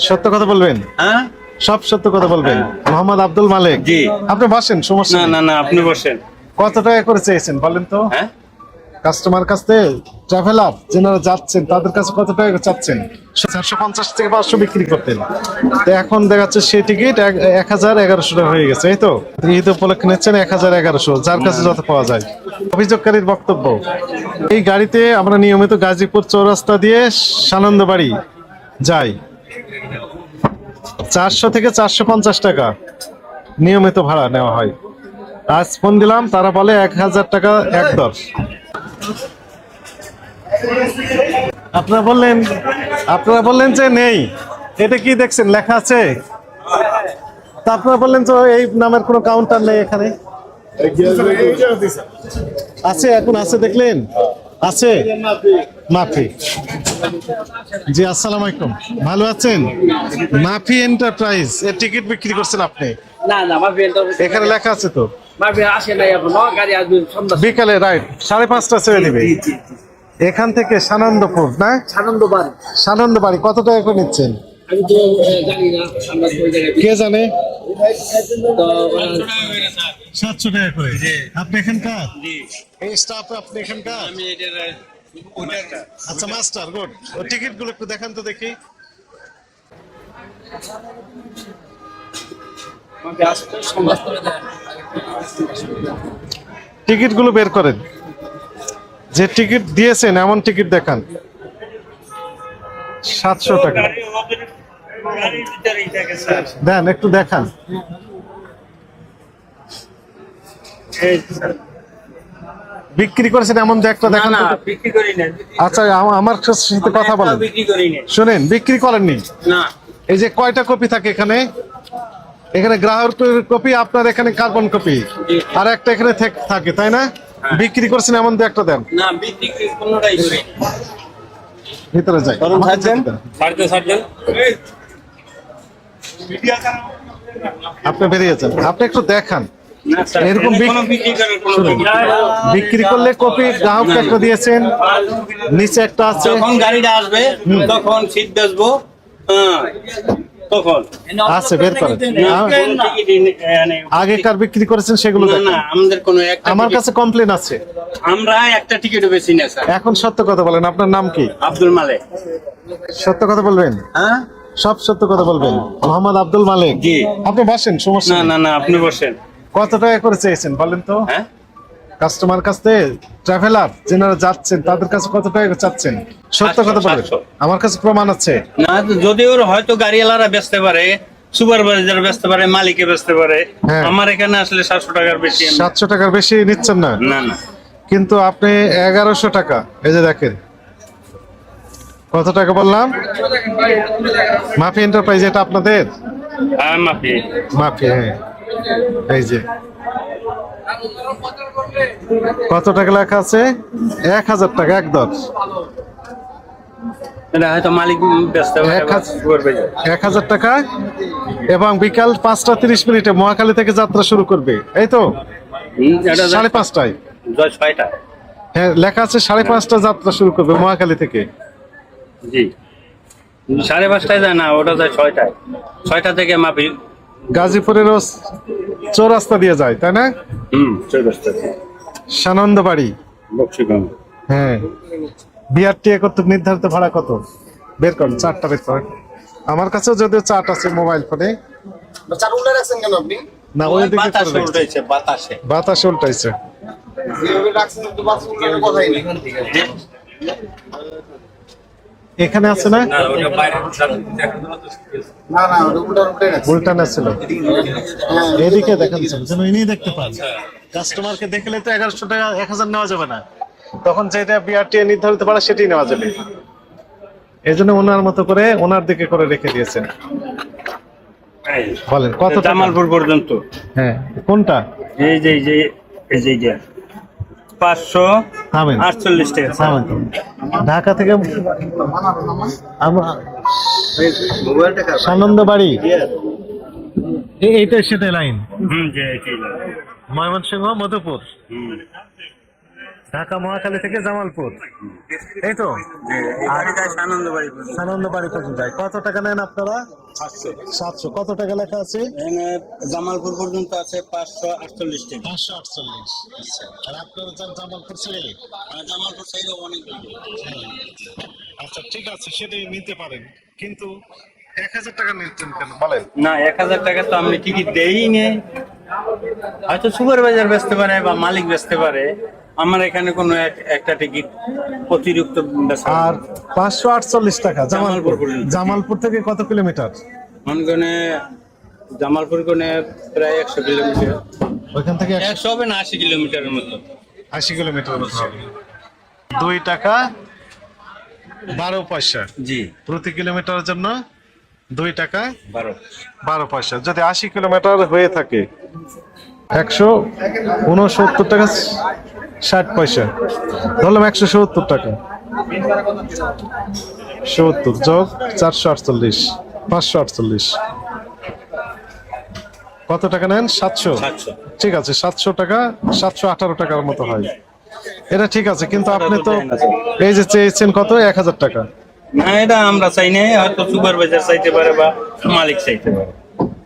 সত্য কথা বলবেন? হ্যাঁ, সব সত্য কথা বলবেন? মোহাম্মদ আব্দুল মালেক। জি। আপনি বসেন, সমস্যা না নেই। না না, আপনি বসেন। কত টাকা করে চেয়েছেন বলেন তো? হ্যাঁ, কাস্টমার কাছে ট্রাভেলার যারা যাচ্ছেন তাদের কাছে কত টাকা করে চাচ্ছেন? 450 থেকে 500 বিক্রি করতেন, তো এখন দেখা যাচ্ছে সেই টিকিট 1100 টাকা হয়ে গেছে, এই তো। ঈদ উপলক্ষে নিচ্ছেন 1100, যার কাছে যত পাওয়া যায়। অভিযোগকারীর বক্তব্য, এই গাড়িতে আমরা নিয়মিত গাজীপুর চৌরাস্তা দিয়ে সানন্দবাড়ি যাই, 400 থেকে 450 টাকা নিয়মিত ভাড়া নেওয়া হয়। আজ ফোন দিলাম, তারা বলে 1000 টাকা একদর। আপনারা বললেন যে নেই, এটা কি দেখছেন লেখা আছে? তা আপনারা বললেন তো এই নামের কোনো কাউন্টার নেই এখানে। আছে, এখন আছে, দেখলেন আছে। মাফি জি, আসসালামু আলাইকুম, ভালো আছেন? মাফি এন্টারপ্রাইজ এর টিকিট বিক্রি করছেন আপনি? না না, মাফি এখানে লেখা আছে তো। মাফি আসে নাই এখনো, গাড়ি আসবে সন্ধ্যা। বিকালে রাইট 5:30 ছেড়ে দিবে এখান থেকে সানন্দপুর, না সানন্দবাড়ি। সানন্দবাড়ি কত টাকা করে নিচ্ছেন? আমি তো জানি না, আমরা ওই জায়গায় কে জানে? তো 700 টাকা করে। আপনি এখানকার? এই স্টাফ আপনি এখানকার? আমি এটার আচ্ছা, মাস্টার, গুড। ওই টিকিট গুলো একটু দেখান তো দেখি। মাফি আসবে সন্ধ্যা। টিকিট গুলো বের করেন, যে টিকিট দিয়েছেন এমন টিকিট দেখান। 700 টাকা দেন, একটু দেখান। বিক্রি করেছেন এমন যে একটা দেখান না, তো। বিক্রি করি না। আচ্ছা, আমার সাথে কথা বলেন। বিক্রি করি না। শুনেন, বিক্রি করেননি? না, এই যে কয়টা কপি থাকে এখানে? এখানে গ্রাহকের কপি, আপনার এখানে কার্বন কপি, আর একটা এখানে থাকে, তাই না? বিক্রি করছেন এমন দু একটা দেন। না, বিক্রি কোনোটাই করি না। ভিতরে যাই, আপনি বেরিয়ে যান, আপনি একটু দেখান। না স্যার, এরকম কোনো বিক্রি করার কোনো শুনুন, বিক্রি করলে কপি গ্রাহককে একটা দিয়েছেন, নিচে একটা আছে। যখন গাড়িটা আসবে তখন সিট বেচবো, হ্যাঁ, তখন আছে, বের করেন। আগেকার বিক্রি করেছেন সেগুলো না দেখান। না, আমাদের কোনো একটা আমার টিকিট- কাছে কমপ্লেন আছে। আমরা একটা টিকিটও বেশি না স্যার। এখন সত্য কথা বলেন, আপনার নাম কি? আব্দুল মালেক। সত্য কথা বলবেন? হ্যাঁ, সব সত্য কথা বলবেন? মোহাম্মদ আব্দুল মালেক। জি। আপনি বসেন, সমস্যা না নেই। না না, আপনি বসেন। কত টাকা করে চেয়েছেন বলেন তো? হ্যাঁ, কাস্টমার কাছে ট্রাভেলার যারা যাচ্ছেন তাদের কাছে কত টাকা করে চাচ্ছেন? সত্য কথা বলেন, 700। আমার কাছে প্রমাণ আছে। না, যদি ওর হয়তো গাড়িওয়ালারা বেচতে পারে, সুপারভাইজার বেচতে পারে, মালিকে বেচতে পারে। হ্যাঁ। আমার এখানে আসলে 700 টাকার বেশি 700 টাকার বেশি নিচ্ছেন না? না না, কিন্তু আপনি 1100 টাকা, এই যে দেখেন কত টাকা বললাম। মাফি এন্টারপ্রাইজ এটা আপনাদের? হ্যাঁ মাফি। মাফি, হ্যাঁ, এই যে কত টাকা লেখা আছে? 1000 টাকা একদর। এটা হয়তো মালিক বেচতে পারে, 1000 টাকা, এবং বিকাল 5:30 মহাখালী থেকে যাত্রা শুরু করবে, এই তো? 5:30টায়। 6টা। হ্যাঁ, লেখা আছে 5:30 যাত্রা শুরু করবে মহাখালী থেকে। জি, 5:30টায় যায় না, ওটা যায় 6টায়। 6টা থেকে মাফি গাজীপুরের চৌরাস্তা দিয়ে যায়, তাই না? 14টা সানন্দবাড়ি। বক্সিগঞ্জ। হ্যাঁ, বিআরটি কত নির্ধারিত ভাড়া কত? বের করেন, চারটা বের করেন। আমার কাছেও যদিও চার্ট আছে মোবাইল ফোনে। চার উল্টা রাখছেন কেন আপনি? না, ওই দিকে বাতাস করে রাখছি। উল্টাইছে, বাতাসে। বাতাস উল্টাইছে। যেভাবে রাখছেন তো বাস উল্টানোর কথাই নেই। এখানে আছে না? না না, ওটা উল্টাই রাখছেন। উল্টানো ছিল। এদিকে দেখেন যেন ইনি দেখতে পান। কাস্টমারকে দেখলে তো 1100 টাকা 1000 নেওয়া যাবে না, তখন যেটা বিআরটি নির্ধারিত ভাড়া সেটাই নেওয়া যাবে। এই জন্য ওনার মতো করে ওনার দিকে করে রেখে দিয়েছেন। বলেন কত টাকা? জামালপুর পর্যন্ত। হ্যাঁ, কোনটা? এই যে 548 টাকা। থামেন তো। ঢাকা থেকে আমরা সানন্দবাড়ি, এইটাই সেটাই লাইন। যে এটাই। ময়মনসিংহ, মধুপুর। ঢাকা মহাখালী থেকে জামালপুর, এই তো আনন্দবাড়ি আনন্দবাড়ি পর্যন্ত যায়। কত টাকা নেন আপনারা? 700। কত টাকা লেখা আছে? জামালপুর পর্যন্ত আছে 548 টাকা। 548। আর আপনারা যান জামালপুর ছেড়ে? জামালপুর সাইডে অনেক আচ্ছা ঠিক আছে, সেটাই নিতে পারেন, কিন্তু 1000 টাকা নিচ্ছেন কেন বলেন? না, 1000 টাকা তো আমি টিকিট দেই নে, হয়তো সুপারভাইজার বেচতে পারে বা মালিক বেচতে পারে। আমার এখানে কোনো একটা টিকিট অতিরিক্ত বেচা। আর 548 টাকা জামালপুর। জামালপুর পর্যন্ত। জামালপুর থেকে কত কিলোমিটার? মনে করেন জামালপুর কোনে প্রায় 100 কিলোমিটার। ওইখান থেকে 100 হবে না, 80 কিলোমিটারের মতো। 80 কিলোমিটার মতো হবে। 2 টাকা 12 পয়সা জি, প্রতি কিলোমিটারের জন্য। 2 টাকা 12। পয়সা। যদি 80 কিলোমিটার হয়ে থাকে 169 টাকা 60 পয়সা, ধরলাম 170 টাকা। 70 যোগ 448, 548। কত টাকা নেন? 700। 700। ঠিক আছে, 700 টাকা, 718 টাকার মতো হয়। এটা ঠিক আছে, কিন্তু আপনি তো এই যে চেয়েছেন কত? 1000 টাকা। না, এটা আমরা চাই না, হয়তো সুপারভাইজার চাইতে পারে বা মালিক চাইতে পারে।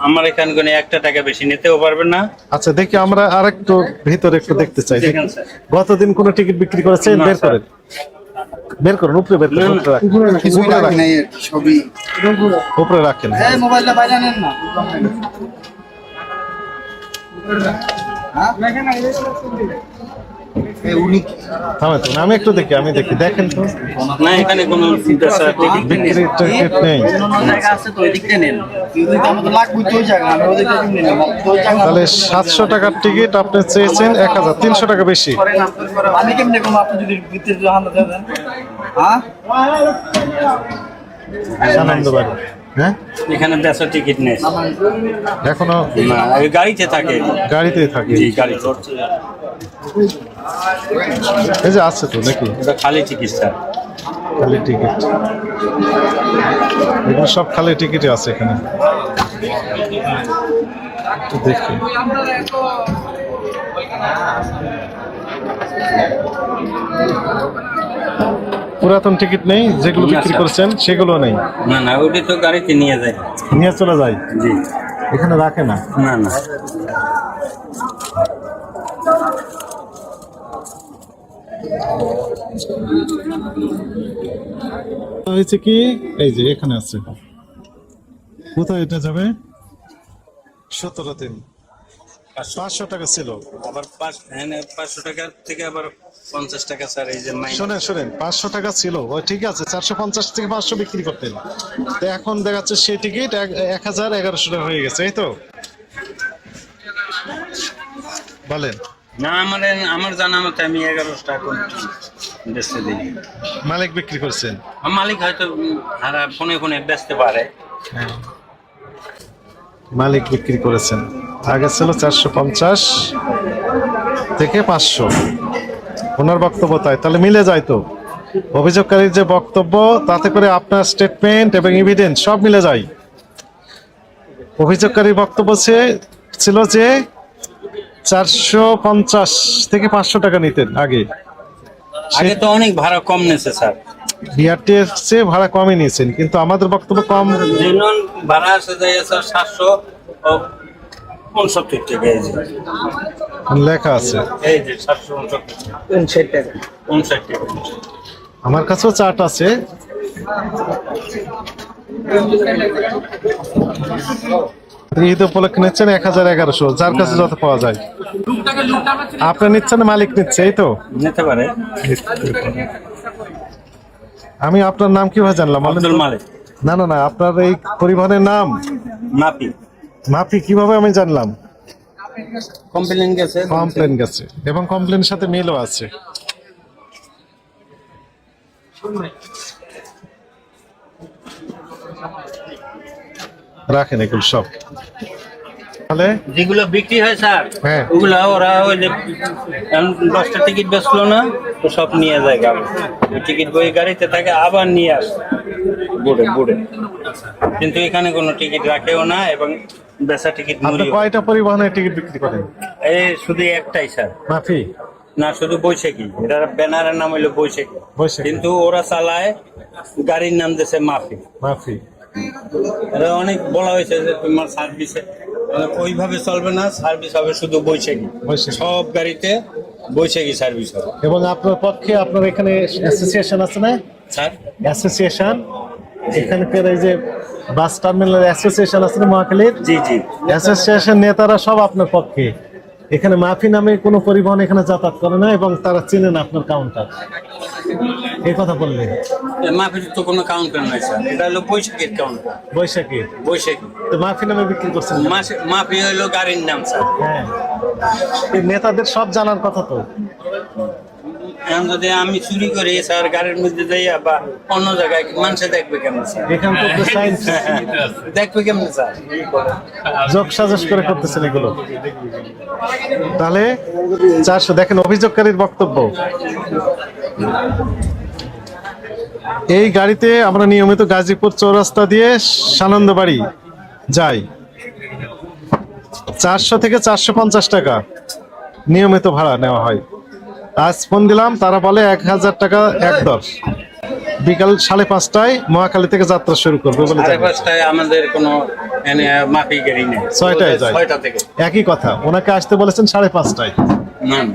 আমার এখানে কোনো একটা টাকা বেশি নিতেও পারবে না। আচ্ছা দেখি, আমরা আরেকটু ভিতরে একটু দেখতে চাই। দেখেন স্যার। গতদিন কোনো টিকিট বিক্রি করেছেন? না, বের স্যার। করেন, বের করুন, উপরে বের করুন, উপরে রাখেন। কিছুই উপরে রাখি রাখেন, নাই, সবই উপরে রাখেন। মোবাইলটা বাইরে নেন না। উনি থামেন তো, আমি একটু দেখি, আমি দেখি, দেখেন তো। না, এখানে কোনো টিকিট বিক্রির টিকিট নেই। জায়গা আছে তো, ওই দিকটা নেন। ওই আমার লাগবে তো ওই জায়গা, আমি ওই দিকটা নিয়ে নেব। ওই জায়গা তাহলে 700 টাকার টিকিট আপনি চেয়েছেন 1000, 300 টাকা বেশি। আমি কেমনে কম, আপনি যদি ভিতরে হান্ডা দেন? হ্যাঁ, আনন্দবাড়ি, হ্যাঁ এখানে দেশের টিকিট নেই। এখনো না, এই গাড়িতে থাকে। গাড়িতেই থাকে। জি, গাড়ি চড়ছে। এই যে আছে তো নাকি? এটা খালি টিকিট স্যার। খালি টিকিট, এগুলো সব খালি টিকিটে আছে এখানে। একটু দেখি। পুরাতন টিকিট নেই, যেগুলো না, বিক্রি স্যার। করেছেন সেগুলো নেই। না না, ওটি তো গাড়িতে নিয়ে যায়। নিয়ে চলে যায়, জি, এখানে রাখে না। না না। হয়েছে কি, এই যে এখানে আছে। কোথায় এটা যাবে? 17 500 টাকা ছিল। আবার 500 টাকা থেকে আবার 50 টাকা স্যার, এই যে শোনেন শোনেন, 500 টাকা ছিল, ওই ঠিক আছে, 450 থেকে 500 বিক্রি করতেন। তো এখন দেখা যাচ্ছে সেই টিকিট 1000-1100 টাকা হয়ে গেছে, এই তো বলেন। না, আমার জানা মতে আমি 1100 টাকা বেচতে দিই। মালিক বিক্রি করছেন? মালিক হয়তো ফোনে ফোনে বেচতে পারে। হ্যাঁ, মালিক বিক্রি করেছেন। আগে ছিল 450 থেকে 500। ওনার বক্তব্য তাই, তাহলে মিলে যায় তো। অভিযোগকারীর যে বক্তব্য, তাতে করে আপনার স্টেটমেন্ট এবং এভিডেন্স সব মিলে যায়। অভিযোগকারীর বক্তব্য ছিল যে 450 থেকে 500 টাকা নিতেন আগে। আগে তো অনেক ভাড়া কম নেছে স্যার। বিআরটি এর চেয়ে ভাড়া কমই নিয়েছেন, কিন্তু আমাদের বক্তব্য কম যেমন ভাড়া আসে যায় স্যার 769 টাকা। এই যে লেখা আছে, এই যে 769 টাকা। 59 টাকা। আমার কাছেও চার্ট আছে। ঈদ উপলক্ষে নিচ্ছেন 1000-1100, যার কাছে যত পাওয়া যায়। আপনি নিচ্ছেন, মালিক নিচ্ছে, এই তো। নিতে পারে। আমি আপনার নাম কিভাবে জানলাম? আব্দুল মালিক। না না না, আপনার এই পরিবহনের নাম মাপি। মাফি কিভাবে আমি জানলাম? কমপ্লেন গেছে। কমপ্লেন গেছে, এবং কমপ্লেনের সাথে মিলও আছে। রাখেন এগুলো সব। তাহলে যেগুলো বিক্রি হয় স্যার, হ্যাঁ। ওগুলো ওরা ওই যে 10টা টিকিট বেচলো না, তো সব নিয়ে যায় গাড়ি। ওই টিকিট বই গাড়িতে থাকে, আবার নিয়ে আসে বুড়ে বুড়ে। কিন্তু এখানে কোনো টিকিট রাখেও না, এবং বেচা টিকিট আপনি মুড়িও। কয়টা পরিবহনের টিকিট বিক্রি করেন? এই শুধু একটাই স্যার। মাফি না শুধু বৈশাখী, এটা ব্যানারের নাম হইলো বৈশাখী, বৈশাখী। কিন্তু ওরা চালায় গাড়ির নাম দিয়েছে মাফি। মাফি। এটা অনেক বলা হয়েছে যে তোমার সার্ভিসে ওইভাবে চলবে না, সার্ভিস হবে শুধু বৈশাখী। বৈশাখী। সব গাড়িতে বৈশাখী সার্ভিস হবে। এবং আপনার পক্ষে আপনার এখানে অ্যাসোসিয়েশন আছে না? স্যার অ্যাসোসিয়েশন এখানকার এই যে বাস টার্মিনাল অ্যাসোসিয়েশন আছে না মহাখালীর? জি জি। অ্যাসোসিয়েশন নেতারা সব আপনার পক্ষে। এখানে মাফি নামে কোনো পরিবহন এখানে যাতায়াত করে না এবং তারা চেনেন আপনার কাউন্টার, এই কথা বললেন। মাফির তো কোনো কাউন্টার নাই স্যার, এটা হলো বৈশাখীর কাউন্টার। বৈশাখী বৈশাখী তো মাফি নামে বিক্রি করছেন কেন? মাফি হইলো গাড়ির নাম স্যার। হ্যাঁ, এই নেতাদের সব জানার কথা তো। এখন যদি আমি চুরি করি স্যার গাড়ির মধ্যে যাইয়া বা অন্য জায়গায়, মানুষে দেখবে কেমন স্যার? এখান থেকে সায়েন্স দেখবে কেমন স্যার? যোগ সাজস করে করতেছেন এগুলো। তাহলে 400 দেখেন অভিযোগকারীর বক্তব্য। এই গাড়িতে আমরা নিয়মিত গাজীপুর চৌরাস্তা দিয়ে সানন্দবাড়ি যাই। 400 থেকে 450 টাকা নিয়মিত ভাড়া নেওয়া হয়। আজ ফোন দিলাম, তারা বলে 1000 টাকা একদর। বিকাল 5:30টায় মহাখালী থেকে যাত্রা শুরু করবে বলে সাড়ে জানায়। 5টায় আমাদের কোনো মাফি গাড়ি নেই। 6টায় যায়। 6টা থেকে। একই কথা, ওনাকে আসতে বলেছেন 5:30টায়। না না।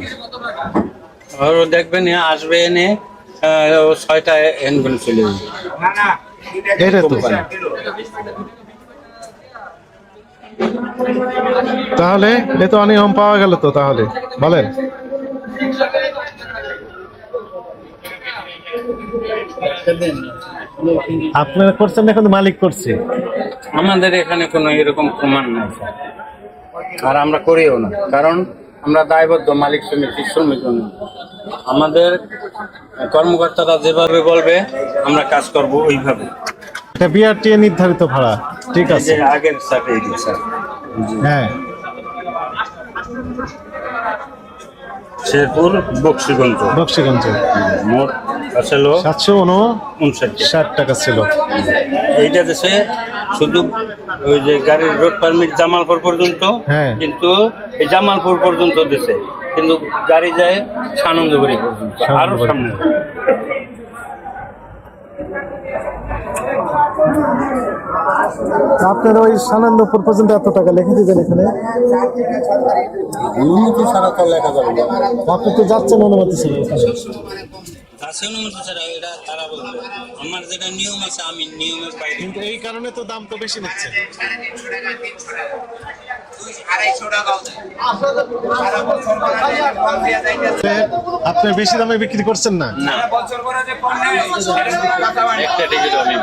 আর ও দেখবেন আসবে এনে 6টায় এন করে চলে যাবে। এটা তো তাহলে এ তো অনিয়ম পাওয়া গেল তো, তাহলে বলেন। আপনারা করছেন না, এখন মালিক করছে। আমাদের এখানে কোনো এরকম প্রমাণ নাই স্যার, আর আমরা করিও না, কারণ আমরা দায়বদ্ধ মালিক সমিতি শ্রমিক নই। আমাদের কর্মকর্তারা যেভাবে বলবে আমরা কাজ করব ওইভাবে। এটা বিআরটিএ নির্ধারিত ভাড়া, ঠিক এই আছে। যে আগের সাথে এই যে স্যার হ্যাঁ, শেরপুর বক্সিগঞ্জ বক্সিগঞ্জে মোট আসলে 759 টাকা ছিল। এইটা দেশে শুধু ওই যে গাড়ির রোড পারমিট জামালপুর পর্যন্ত, হ্যাঁ। কিন্তু এই জামালপুর পর্যন্ত দেশে, কিন্তু গাড়ি যায় সানন্দবাড়ি পর্যন্ত, আরো সানন্দবাড়ি। সামনে। আপনার ওই সানন্দপুর পর্যন্ত এত টাকা লিখে দিবেন এখানে। অনুমতি ছাড়া তো লেখা যাবে না। আপনি তো যাচ্ছেন অনুমতি ছিল এখানে। আছে অনুমতি ছাড়া, এটা তারা বলবে। আমার যেটা নিয়ম আছে আমি নিয়মের বাইরে। কিন্তু এই কারণে তো দাম তো বেশি নিচ্ছে। আপনি বেশি দামে বিক্রি করছেন না? না, একটা টিকিট আমি